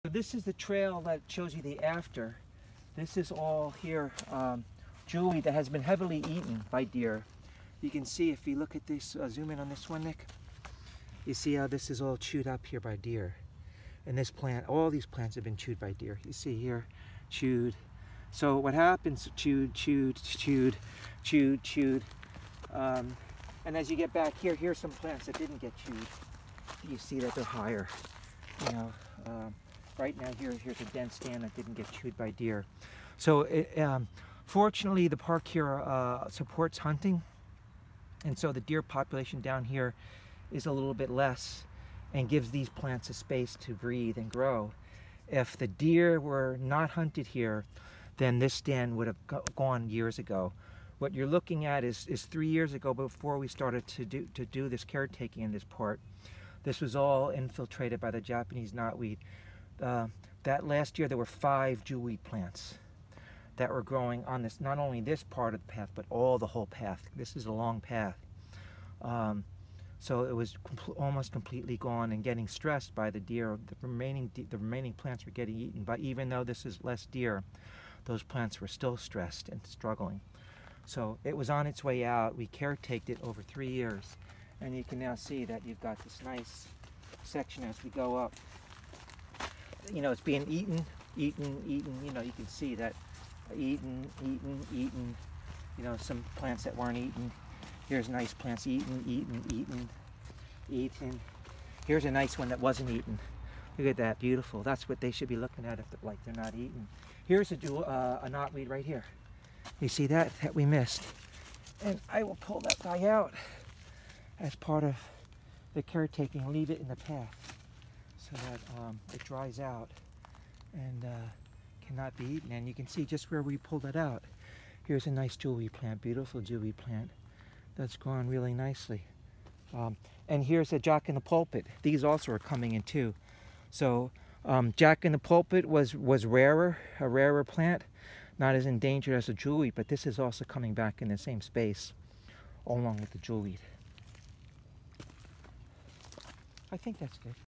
This is the trail that shows you the after. This is all here jewelweed that has been heavily eaten by deer. You can see if you look at this, zoom in on this one, Nick. You see how this is all chewed up here by deer. And this plant, all these plants have been chewed by deer. You see here, chewed. So what happens, chewed. And as you get back here, here's some plants that didn't get chewed. You see that they're higher. You know, right now here's a dense stand that didn't get chewed by deer. So fortunately the park here supports hunting, and so the deer population down here is a little bit less and gives these plants a space to breathe and grow. If the deer were not hunted here, then this stand would have gone years ago. What you're looking at is 3 years ago, before we started to do this caretaking in this part. This was all infiltrated by the Japanese knotweed. That last year there were 5 jewelweed plants that were growing on this, not only this part of the path, but the whole path. This is a long path. So it was almost completely gone and getting stressed by the deer. The remaining plants were getting eaten, but even though this is less deer, those plants were still stressed and struggling. So it was on its way out. We caretaked it over 3 years. And you can now see that you've got this nice section as we go up. You know, it's being eaten. You know, you can see that eaten. You know, some plants that weren't eaten. Here's nice plants eaten. Here's a nice one that wasn't eaten. Look at that, beautiful. That's what they should be looking at if they're not eaten. Here's a knotweed right here. You see that we missed. And I will pull that guy out as part of the caretaking, leave it in the path so that it dries out and cannot be eaten. And you can see just where we pulled it out. Here's a nice jewelweed plant, beautiful jewelweed plant that's grown really nicely. And here's a jack in the pulpit. These also are coming in too. So jack in the pulpit was a rarer plant, not as endangered as the jewelweed, but this is also coming back in the same space along with the jewelweed. I think that's good.